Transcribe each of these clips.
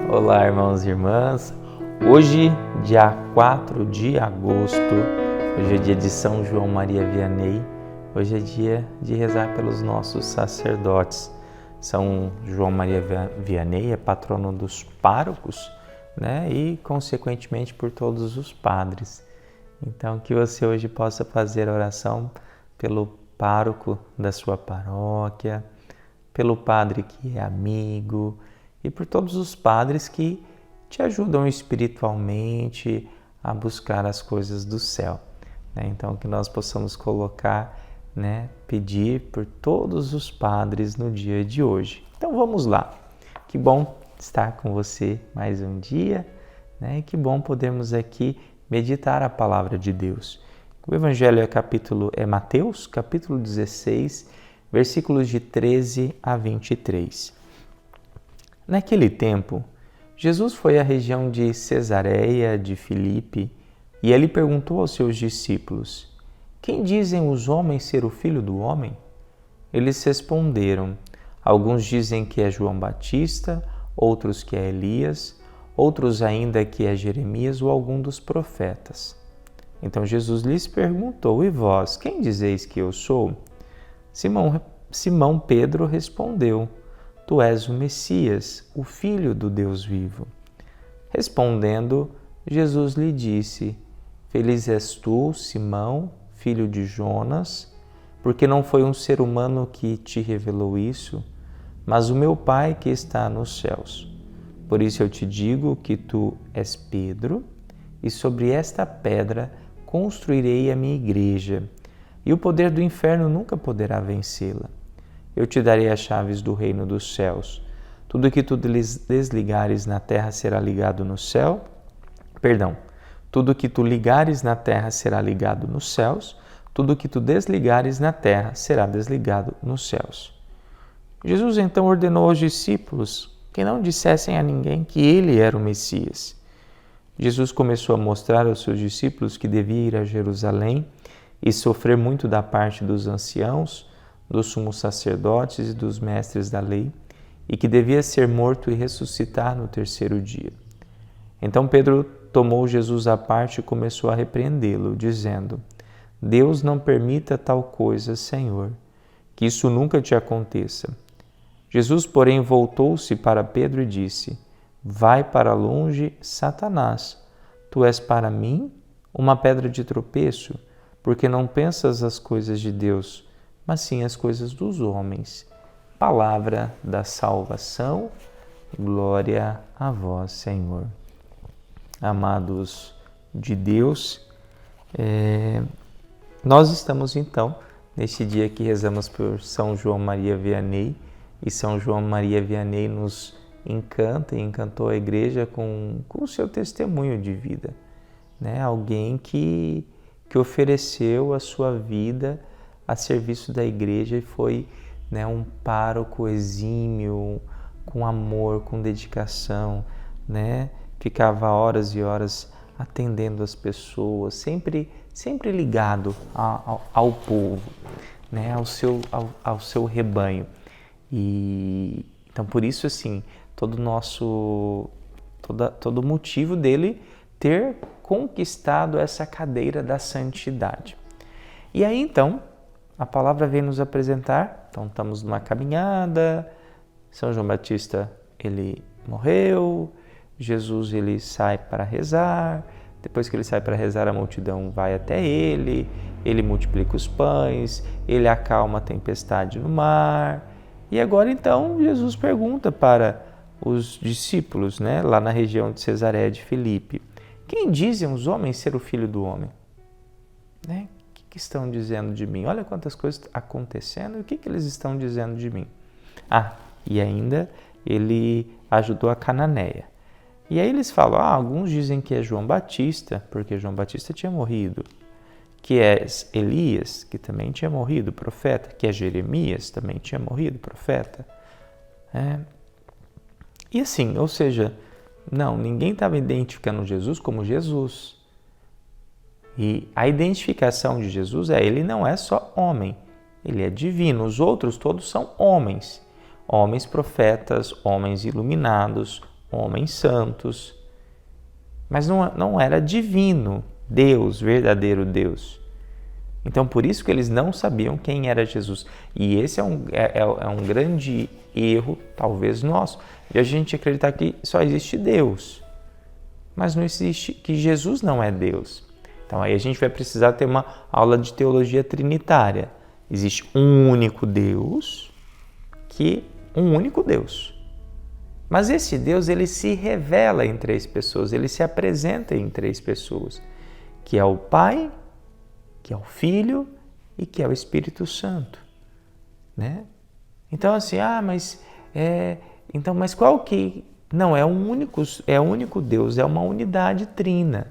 Olá, irmãos e irmãs. Hoje, dia 4 de agosto, hoje é dia de São João Maria Vianney. Hoje é dia de rezar pelos nossos sacerdotes. São João Maria Vianney é patrono dos párocos, né? E, consequentemente, por todos os padres. Então, que você hoje possa fazer a oração pelo pároco da sua paróquia, pelo padre que é amigo e por todos os padres que te ajudam espiritualmente a buscar as coisas do céu. Então, que nós possamos colocar, pedir por todos os padres no dia de hoje. Então, vamos lá. Que bom estar com você mais um dia, e que bom podermos aqui meditar a palavra de Deus. O Evangelho é Mateus, capítulo 16, versículos de 13 a 23. Naquele tempo, Jesus foi à região de Cesareia de Filipe e ele perguntou aos seus discípulos: Quem dizem os homens ser o Filho do Homem? Eles responderam: Alguns dizem que é João Batista, outros que é Elias, outros ainda que é Jeremias ou algum dos profetas. Então Jesus lhes perguntou: E vós, quem dizeis que eu sou? Simão Pedro respondeu: Tu és o Messias, o Filho do Deus vivo. Respondendo, Jesus lhe disse: Feliz és tu, Simão, filho de Jonas, porque não foi um ser humano que te revelou isso, mas o meu Pai que está nos céus. Por isso eu te digo que tu és Pedro, e sobre esta pedra construirei a minha igreja, e o poder do inferno nunca poderá vencê-la. Eu te darei as chaves do reino dos céus. Tudo que tu desligares na terra será ligado no céu. Tudo que tu ligares na terra será ligado nos céus. Tudo que tu desligares na terra será desligado nos céus. Jesus então ordenou aos discípulos que não dissessem a ninguém que ele era o Messias. Jesus começou a mostrar aos seus discípulos que devia ir a Jerusalém e sofrer muito da parte dos anciãos, dos sumos sacerdotes e dos mestres da lei, e que devia ser morto e ressuscitar no terceiro dia. Então Pedro tomou Jesus à parte e começou a repreendê-lo, dizendo: Deus não permita tal coisa, Senhor, que isso nunca te aconteça. Jesus, porém, voltou-se para Pedro e disse: Vai para longe, Satanás. Tu és para mim uma pedra de tropeço, porque não pensas as coisas de Deus, mas sim as coisas dos homens. Palavra da salvação, glória a vós, Senhor. Amados de Deus, nós estamos então, neste dia que rezamos por São João Maria Vianney, e São João Maria Vianney nos encanta e encantou a igreja com o seu testemunho de vida. Alguém que ofereceu a sua vida a serviço da igreja e foi um pároco exímio, com amor, com dedicação, ficava horas e horas atendendo as pessoas, sempre ligado ao povo, ao seu rebanho. E então por isso assim, todo o motivo dele ter conquistado essa cadeira da santidade. E aí então a palavra vem nos apresentar, então estamos numa caminhada, São João Batista ele morreu, Jesus ele sai para rezar, depois que ele sai para rezar a multidão vai até ele multiplica os pães, ele acalma a tempestade no mar, e agora então Jesus pergunta para os discípulos, lá na região de Cesareia de Filipe: Quem dizem os homens ser o Filho do Homem? O que estão dizendo de mim? Olha quantas coisas acontecendo, e o que eles estão dizendo de mim? E ainda ele ajudou a Cananeia. E aí eles falam: alguns dizem que é João Batista, porque João Batista tinha morrido, que é Elias, que também tinha morrido, profeta, que é Jeremias, também tinha morrido, profeta. E assim, ou seja, ninguém estava identificando Jesus como Jesus. E a identificação de Jesus ele não é só homem, ele é divino. Os outros todos são homens. Homens profetas, homens iluminados, homens santos, mas não era divino, Deus, verdadeiro Deus. Então, por isso que eles não sabiam quem era Jesus. E esse é um grande erro, talvez nosso, de a gente acreditar que só existe Deus, mas não existe, que Jesus não é Deus. Então, aí a gente vai precisar ter uma aula de teologia trinitária. Existe um único Deus, um único Deus. Mas esse Deus, ele se revela em três pessoas, ele se apresenta em três pessoas, que é o Pai, que é o Filho e que é o Espírito Santo, né? Então assim, mas qual que... Não, é um único Deus, é uma unidade trina.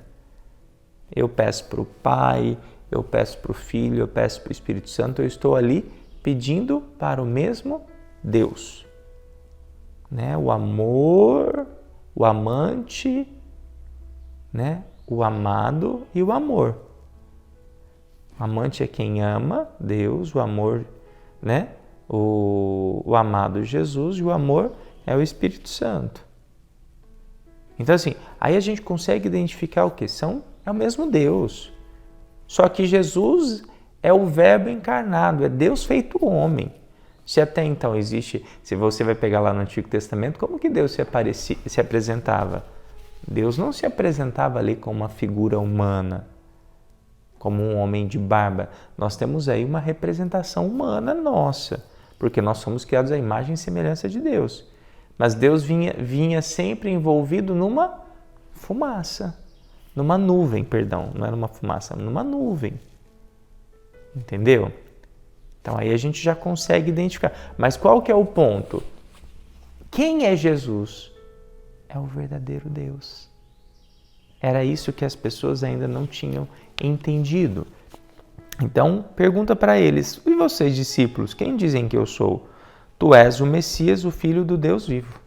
Eu peço para o Pai, eu peço para o Filho, eu peço para o Espírito Santo, eu estou ali pedindo para o mesmo Deus, né? O amor, o amante, né? O amado e o amor. O amante é quem ama Deus, o amor, né? O amado Jesus, e o amor é o Espírito Santo. Então assim, aí a gente consegue identificar o que? É o mesmo Deus. Só que Jesus é o Verbo encarnado, é Deus feito homem. Se até então existe, se você vai pegar lá no Antigo Testamento, como que Deus se apresentava? Deus não se apresentava ali como uma figura humana, como um homem de barba. Nós temos aí uma representação humana nossa, porque nós somos criados à imagem e semelhança de Deus. Mas Deus vinha sempre envolvido numa fumaça, numa nuvem, perdão, não era uma fumaça, numa nuvem. Entendeu? Então aí a gente já consegue identificar. Mas qual que é o ponto? Quem é Jesus? É o verdadeiro Deus. Era isso que as pessoas ainda não tinham entendido. Então, pergunta para eles: e vocês, discípulos, quem dizem que eu sou? Tu és o Messias, o Filho do Deus vivo.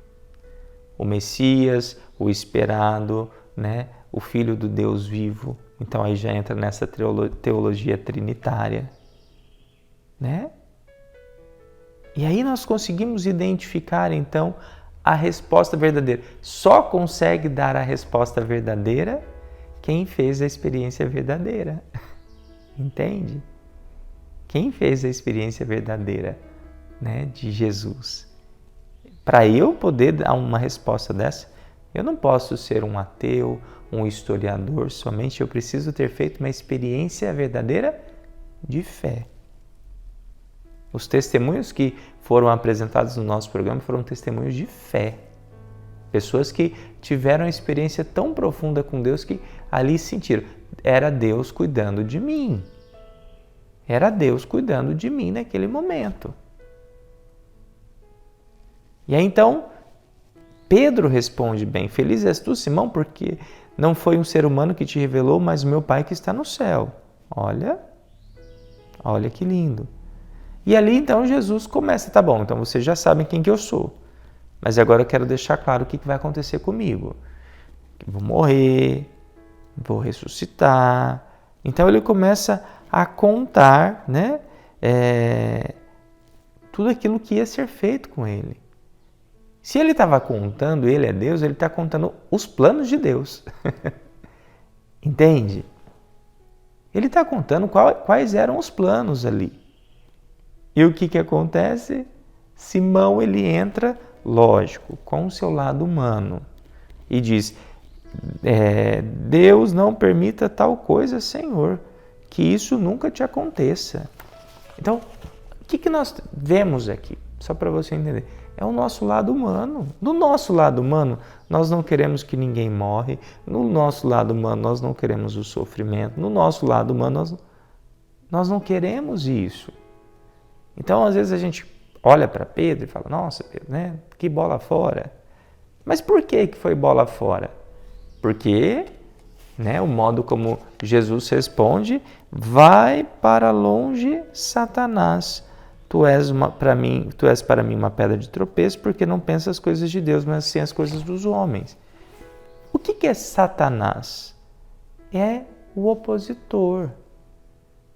O Messias, o esperado, né? O Filho do Deus vivo. Então aí já entra nessa teologia trinitária, né? E aí nós conseguimos identificar então a resposta verdadeira. Só consegue dar a resposta verdadeira quem fez a experiência verdadeira. Entende? Quem fez a experiência verdadeira, né, de Jesus. Para eu poder dar uma resposta dessa, eu não posso ser um ateu, um historiador somente, eu preciso ter feito uma experiência verdadeira de fé. Os testemunhos que foram apresentados no nosso programa foram testemunhos de fé. Pessoas que tiveram uma experiência tão profunda com Deus que ali sentiram, era Deus cuidando de mim. Era Deus cuidando de mim naquele momento. E aí então, Pedro responde bem: feliz és tu, Simão, porque não foi um ser humano que te revelou, mas o meu Pai que está no céu. Olha que lindo. E ali então Jesus começa: tá bom, então vocês já sabem quem que eu sou, mas agora eu quero deixar claro o que vai acontecer comigo. Eu vou morrer, vou ressuscitar. Então ele começa a contar, né, tudo aquilo que ia ser feito com ele. Se ele estava contando, ele é Deus, ele está contando os planos de Deus. Entende? Ele está contando quais eram os planos ali. E o que acontece? Simão, ele entra, lógico, com o seu lado humano e diz: Deus não permita tal coisa, Senhor, que isso nunca te aconteça. Então, o que nós vemos aqui? Só para você entender. É o nosso lado humano. No nosso lado humano, nós não queremos que ninguém morre. No nosso lado humano, nós não queremos o sofrimento. No nosso lado humano, nós não queremos isso. Então, às vezes a gente olha para Pedro e fala: nossa, Pedro, né? Que bola fora. Mas por que foi bola fora? Porque, né, o modo como Jesus responde: vai para longe, Satanás. Tu és para mim uma pedra de tropeço, porque não pensas as coisas de Deus, mas sim as coisas dos homens. O que é Satanás? É o opositor,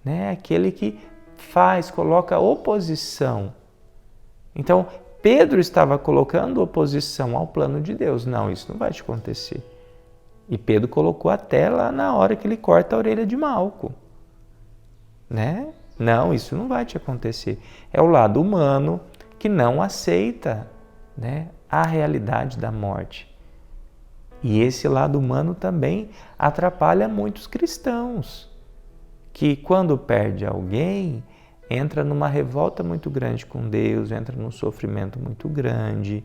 né? Aquele que coloca oposição. Então, Pedro estava colocando oposição ao plano de Deus. Não, isso não vai te acontecer. E Pedro colocou até lá na hora que ele corta a orelha de Malco. Né? Não, isso não vai te acontecer. É o lado humano que não aceita, né, a realidade da morte. E esse lado humano também atrapalha muitos cristãos, que quando perde alguém, entra numa revolta muito grande com Deus, entra num sofrimento muito grande.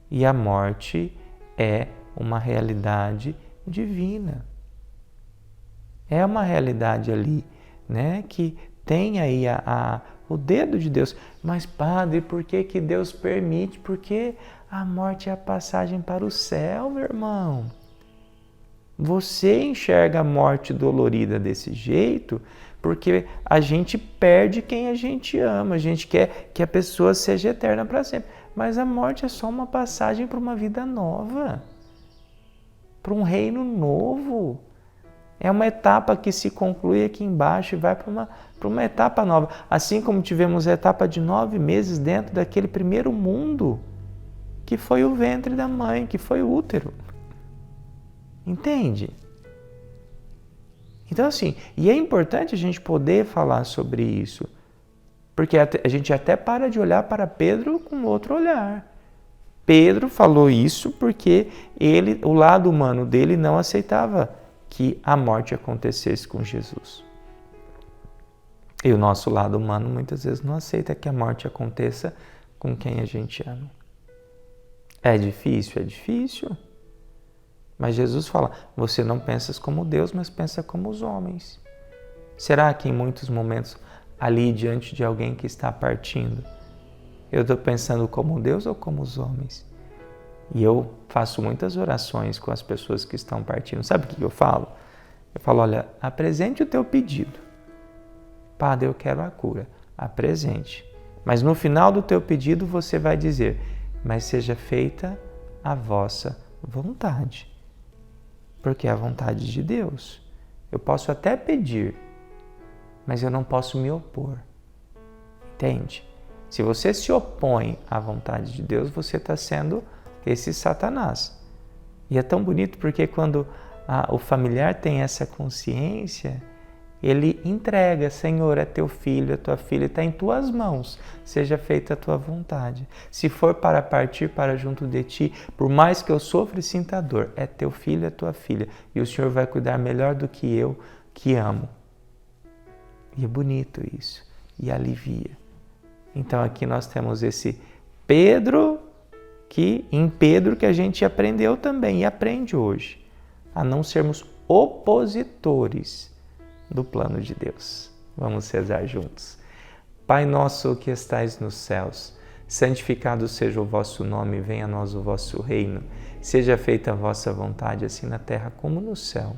E a morte é uma realidade divina. É uma realidade ali, né, que tem aí o dedo de Deus. Mas, padre, por que Deus permite? Porque a morte é a passagem para o céu, meu irmão. Você enxerga a morte dolorida desse jeito porque a gente perde quem a gente ama. A gente quer que a pessoa seja eterna para sempre. Mas a morte é só uma passagem para uma vida nova, para um reino novo. É uma etapa que se conclui aqui embaixo e vai para uma etapa nova. Assim como tivemos a etapa de 9 meses dentro daquele primeiro mundo, que foi o ventre da mãe, que foi o útero. Entende? Então assim, e é importante a gente poder falar sobre isso, porque a gente até para de olhar para Pedro com outro olhar. Pedro falou isso porque o lado humano dele não aceitava que a morte acontecesse com Jesus. E o nosso lado humano muitas vezes não aceita que a morte aconteça com quem a gente ama. É difícil. Mas Jesus fala, você não pensas como Deus, mas pensa como os homens. Será que em muitos momentos, ali diante de alguém que está partindo, eu estou pensando como Deus ou como os homens? E eu faço muitas orações com as pessoas que estão partindo. Sabe o que eu falo? Eu falo, olha, apresente o teu pedido. Padre, eu quero a cura. Apresente. Mas no final do teu pedido você vai dizer, mas seja feita a vossa vontade. Porque é a vontade de Deus. Eu posso até pedir, mas eu não posso me opor. Entende? Se você se opõe à vontade de Deus, você está sendo esse Satanás. E é tão bonito porque quando o familiar tem essa consciência, ele entrega, Senhor, é teu filho, é tua filha, está em tuas mãos, seja feita a tua vontade. Se for para partir para junto de ti, por mais que eu sofra e sinta dor, é teu filho, é tua filha, e o Senhor vai cuidar melhor do que eu, que amo. E é bonito isso, e alivia. Então aqui nós temos esse Pedro, em Pedro que a gente aprendeu também, e aprende hoje, a não sermos opositores do plano de Deus. Vamos rezar juntos. Pai nosso que estais nos céus, santificado seja o vosso nome, venha a nós o vosso reino. Seja feita a vossa vontade, assim na terra como no céu.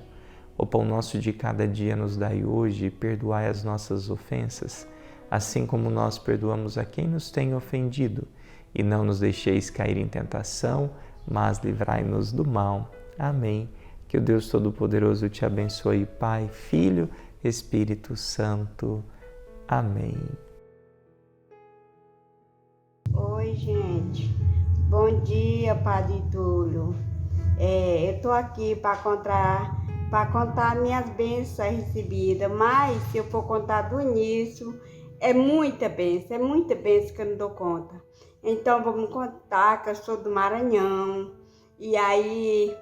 O pão nosso de cada dia nos dai hoje, e perdoai as nossas ofensas, assim como nós perdoamos a quem nos tem ofendido. E não nos deixeis cair em tentação, mas livrai-nos do mal. Amém. Que o Deus Todo-Poderoso te abençoe, Pai, Filho, Espírito Santo. Amém. Oi, gente. Bom dia, Padre Túlio. Eu tô aqui para contar minhas bênçãos recebidas, mas se eu for contar do início, é muita bênção que eu não dou conta. Então, vamos contar que eu sou do Maranhão, e aí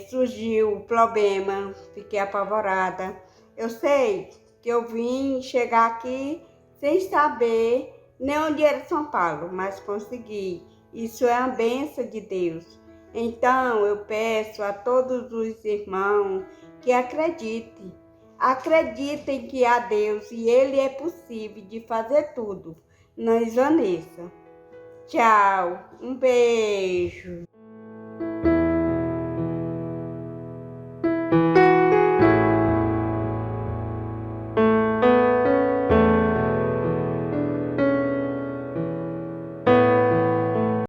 surgiu o problema, fiquei apavorada. Eu sei que eu vim chegar aqui sem saber nem onde era São Paulo, mas consegui. Isso é uma bênção de Deus. Então, eu peço a todos os irmãos que acreditem que há Deus e Ele é possível de fazer tudo. Nós, Vanessa. Tchau, um beijo.